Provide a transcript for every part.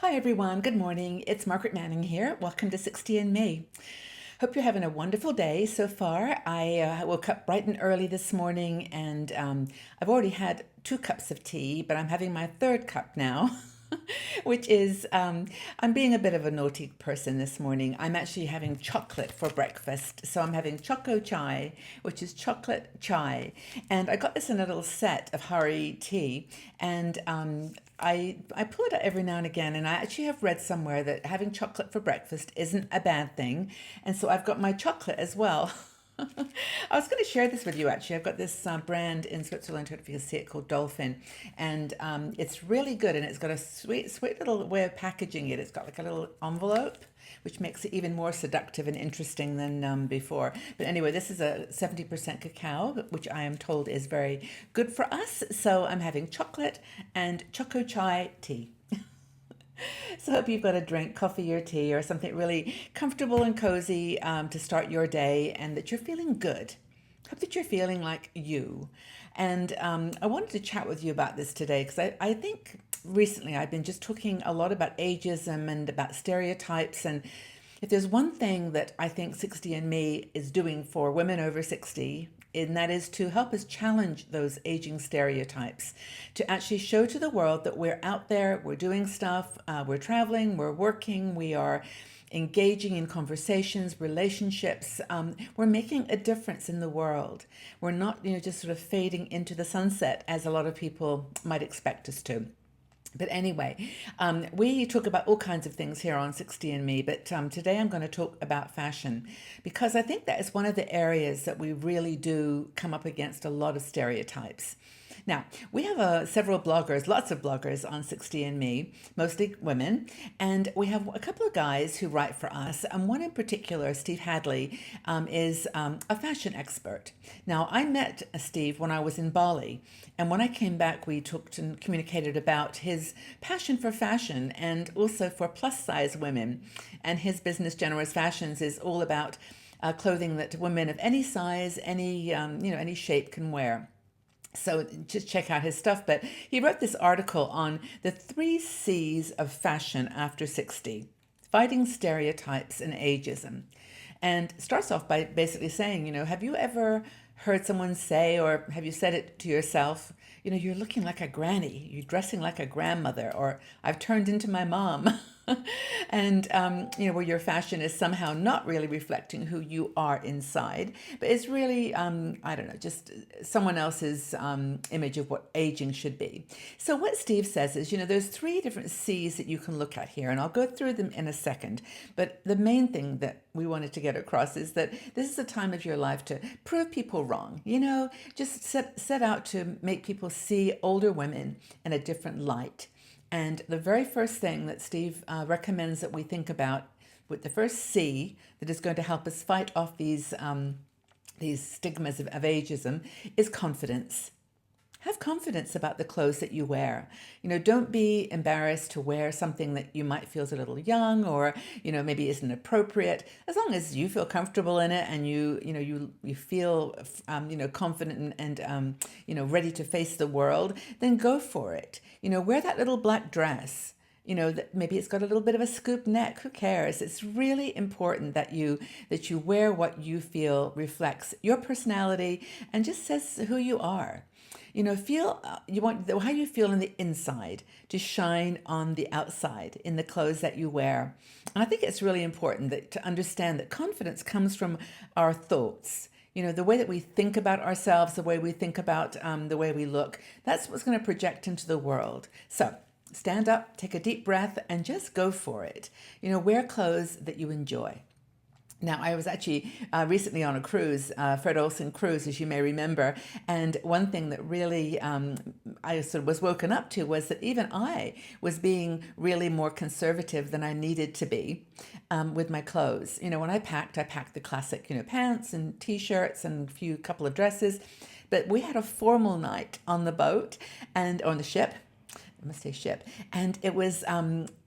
Hi everyone, good morning. It's Margaret Manning here. Welcome to 60 and Me. Hope you're having a wonderful day so far. I woke up bright and early this morning and I've already had 2 cups of tea, but I'm having my third cup now. Which is, I'm being a bit of a naughty person this morning. I'm actually having chocolate for breakfast. So I'm having choco chai, which is chocolate chai. And I got this in a little set of Hari tea. And I pull it out every now and again. And I actually have read somewhere that having chocolate for breakfast isn't a bad thing. And so I've got my chocolate as well. I was going to share this with you actually. I've got this brand in Switzerland, I don't know if you can see it, called Dolphin. And it's really good and it's got a sweet, sweet little way of packaging it. It's got like a little envelope, which makes it even more seductive and interesting than before. But anyway, this is a 70% cacao, which I am told is very good for us. So I'm having chocolate and choco chai tea. So I hope you've got a drink, coffee or tea, or something really comfortable and cozy to start your day, and that you're feeling good. Hope that you're feeling like you. And I wanted to chat with you about this today because I think recently I've been just talking a lot about ageism and about stereotypes. And if there's one thing that I think 60 and Me is doing for women over 60, and that is to help us challenge those aging stereotypes, to actually show to the world that we're out there, we're doing stuff, we're traveling, we're working, we are engaging in conversations, relationships. We're making a difference in the world. We're not, just sort of fading into the sunset as a lot of people might expect us to. But anyway, we talk about all kinds of things here on 60 and Me, but today I'm going to talk about fashion because I think that is one of the areas that we really do come up against a lot of stereotypes. Now, we have several bloggers, lots of bloggers on 60 and Me, mostly women, and we have a couple of guys who write for us, and one in particular, Steve Hadley, is a fashion expert. Now, I met Steve when I was in Bali, and when I came back, we talked and communicated about his passion for fashion and also for plus size women. And his business, Generous Fashions, is all about clothing that women of any size, any shape can wear. So just check out his stuff. But he wrote this article on the 3 C's of fashion after 60, fighting stereotypes and ageism. And starts off by basically saying, have you ever heard someone say, or have you said it to yourself, you're looking like a granny, you're dressing like a grandmother, or I've turned into my mom. And, where your fashion is somehow not really reflecting who you are inside, but it's really, I don't know, just someone else's image of what aging should be. So what Steve says is, there's 3 different C's that you can look at here, and I'll go through them in a second. But the main thing that we wanted to get across is that this is a time of your life to prove people wrong. Just set out to make people see older women in a different light. And the very first thing that Steve recommends that we think about with the first C that is going to help us fight off these stigmas of ageism is confidence. Have confidence about the clothes that you wear. Don't be embarrassed to wear something that you might feel is a little young or, maybe isn't appropriate. As long as you feel comfortable in it and you feel, confident and ready to face the world, then go for it. Wear that little black dress. That maybe it's got a little bit of a scoop neck. Who cares? It's really important that you wear what you feel reflects your personality and just says who you are. Feel you want how you feel on the inside to shine on the outside in the clothes that you wear. And I think it's really important to understand that confidence comes from our thoughts. The way that we think about ourselves, the way we think about the way we look, that's what's going to project into the world. So stand up, take a deep breath, and just go for it. Wear clothes that you enjoy. Now, I was actually recently on a cruise, Fred Olsen cruise, as you may remember, and one thing that really I sort of was woken up to was that even I was being really more conservative than I needed to be with my clothes. When I packed the classic, pants and T-shirts and couple of dresses, but we had a formal night on the boat and on the ship. I must say ship, and it was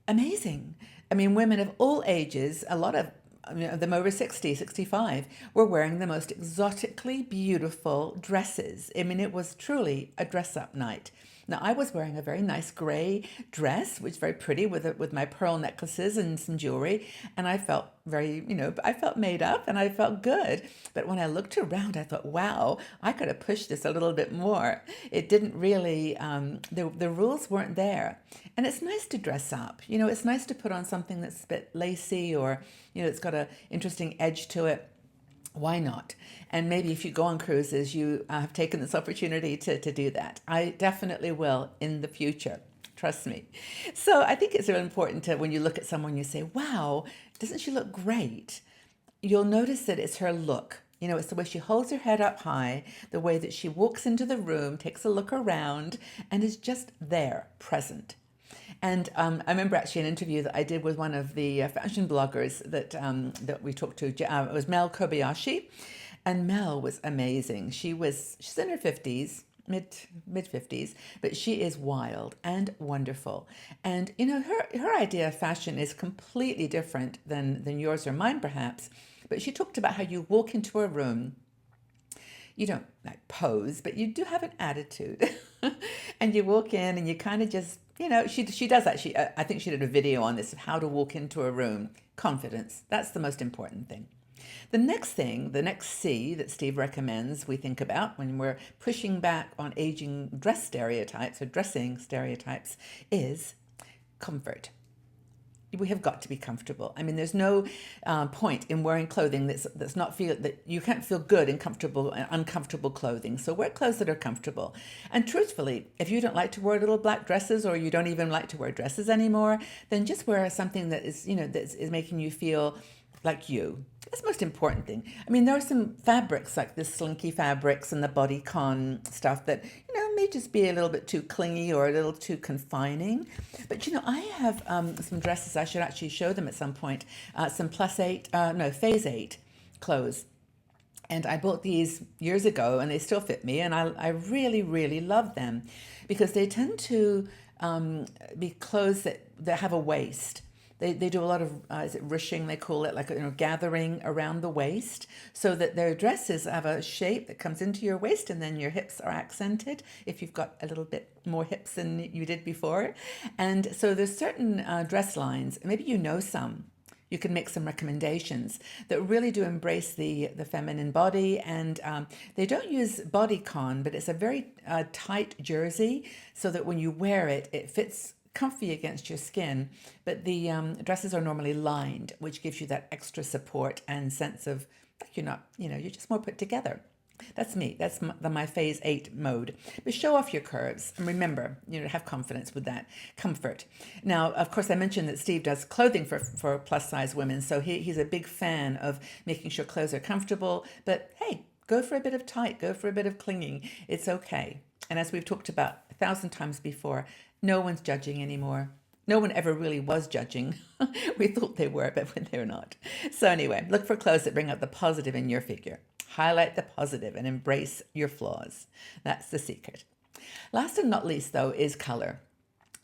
amazing. I mean, women of all ages, a lot of them over 60, 65, were wearing the most exotically beautiful dresses. I mean, it was truly a dress-up night. Now, I was wearing a very nice gray dress, which is very pretty with my pearl necklaces and some jewelry. And I felt very, I felt made up and I felt good. But when I looked around, I thought, wow, I could have pushed this a little bit more. It didn't really, the rules weren't there. And it's nice to dress up. It's nice to put on something that's a bit lacy or, it's got an interesting edge to it. Why not? And maybe if you go on cruises, you have taken this opportunity to do that. I definitely will in the future. Trust me. So I think it's really important to, when you look at someone, you say, wow, doesn't she look great? You'll notice that it's her look. It's the way she holds her head up high, the way that she walks into the room, takes a look around, and is just there, present. And I remember actually an interview that I did with one of the fashion bloggers that we talked to. It was Mel Kobayashi, and Mel was amazing. She's in her 50s, mid 50s, but she is wild and wonderful. And her idea of fashion is completely different than yours or mine, perhaps. But she talked about how you walk into a room. You don't like pose, but you do have an attitude. And you walk in and you kind of just, she does actually, I think she did a video on this of how to walk into a room. Confidence. That's the most important thing. The next thing, the next C that Steve recommends we think about when we're pushing back on aging dress stereotypes or dressing stereotypes is comfort. We have got to be comfortable. I mean, there's no point in wearing clothing that's not that you can't feel good in comfortable and uncomfortable clothing. So wear clothes that are comfortable. And truthfully, if you don't like to wear little black dresses or you don't even like to wear dresses anymore, then just wear something that is, that is making you feel like you. That's the most important thing. I mean, there are some fabrics like the slinky fabrics and the bodycon stuff that, may just be a little bit too clingy or a little too confining. But, I have some dresses, I should actually show them at some point, some phase 8 clothes. And I bought these years ago and they still fit me. And I really, really love them because they tend to be clothes that have a waist. They do a lot of, is it ruching, they call it, like, gathering around the waist so that their dresses have a shape that comes into your waist and then your hips are accented if you've got a little bit more hips than you did before. And so there's certain dress lines, maybe some, you can make some recommendations that really do embrace the feminine body. And they don't use bodycon, but it's a very tight jersey so that when you wear it, it fits comfy against your skin, but the dresses are normally lined, which gives you that extra support and sense of like you're not, you're just more put together. That's me. That's my phase 8 mode. But show off your curves and remember, have confidence with that comfort. Now, of course, I mentioned that Steve does clothing for plus size women, so he's a big fan of making sure clothes are comfortable. But hey, go for a bit of tight, go for a bit of clinging. It's okay. And as we've talked about 1,000 times before, no one's judging anymore. No one ever really was judging. We thought they were, but they're not. So anyway, look for clothes that bring out the positive in your figure. Highlight the positive and embrace your flaws. That's the secret. Last and not least, though, is color.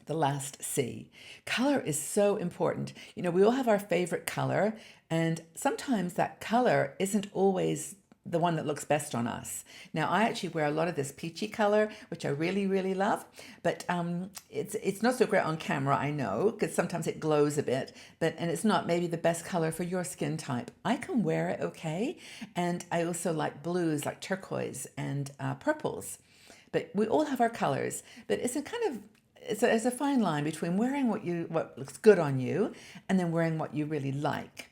The last C. Color is so important. We all have our favorite color, and sometimes that color isn't always the one that looks best on us. Now, I actually wear a lot of this peachy color, which I really, really love, but it's not so great on camera, I know, because sometimes it glows a bit, and it's not maybe the best color for your skin type. I can wear it okay, and I also like blues, like turquoise and purples, but we all have our colors, but it's a fine line between wearing what looks good on you and then wearing what you really like.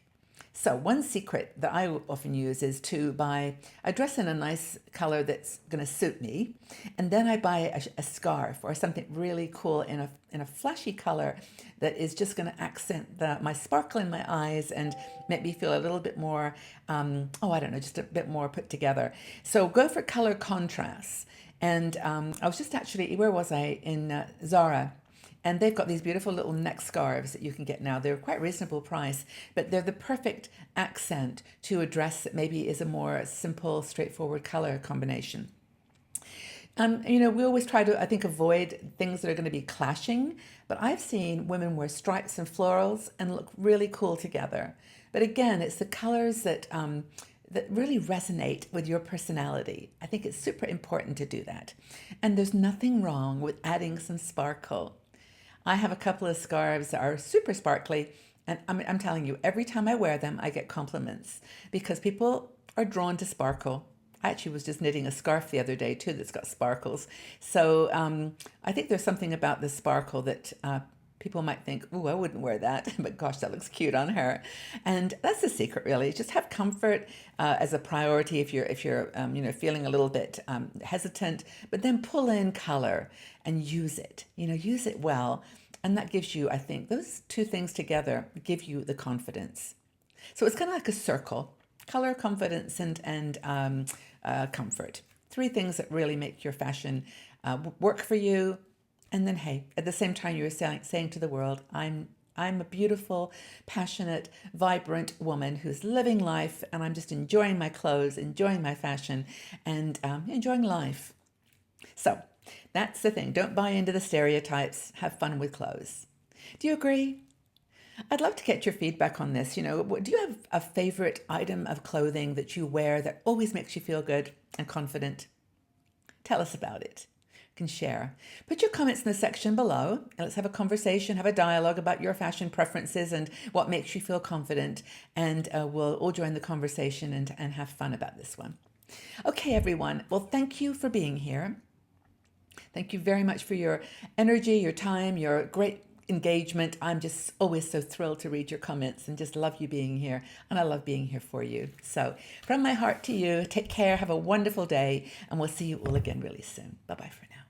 So one secret that I often use is I dress in a nice color that's going to suit me, and then I buy a scarf or something really cool in a flashy color that is just going to accent my sparkle in my eyes and make me feel a little bit more, just a bit more put together. So go for color contrasts. And I was just actually, where was I? In Zara. And they've got these beautiful little neck scarves that you can get now. They're quite reasonable price, but they're the perfect accent to a dress that maybe is a more simple, straightforward color combination. We always try to, I think, avoid things that are going to be clashing, but I've seen women wear stripes and florals and look really cool together. But again, it's the colors that that really resonate with your personality. I think it's super important to do that. And there's nothing wrong with adding some sparkle. I have a couple of scarves that are super sparkly, and I'm telling you, every time I wear them, I get compliments because people are drawn to sparkle. I actually was just knitting a scarf the other day too that's got sparkles. So I think there's something about the sparkle that people might think, "Oh, I wouldn't wear that," but gosh, that looks cute on her. And that's the secret, really. Just have comfort as a priority if you're feeling a little bit hesitant, but then pull in color and use it. Use it well, and that gives you, I think, those two things together give you the confidence. So it's kind of like a circle: color, confidence, and comfort. Three things that really make your fashion work for you. And then, hey, at the same time, you're saying to the world, I'm a beautiful, passionate, vibrant woman who's living life, and I'm just enjoying my clothes, enjoying my fashion, and enjoying life. So that's the thing. Don't buy into the stereotypes. Have fun with clothes. Do you agree? I'd love to get your feedback on this. Do you have a favorite item of clothing that you wear that always makes you feel good and confident? Tell us about it. You can share. Put your comments in the section below, and let's have a conversation, have a dialogue about your fashion preferences and what makes you feel confident, and we'll all join the conversation and have fun about this one. Okay, everyone. Well, thank you for being here. Thank you very much for your energy, your time, your great engagement. I'm just always so thrilled to read your comments and just love you being here. And I love being here for you. So from my heart to you, take care, have a wonderful day, and we'll see you all again really soon. Bye-bye for now.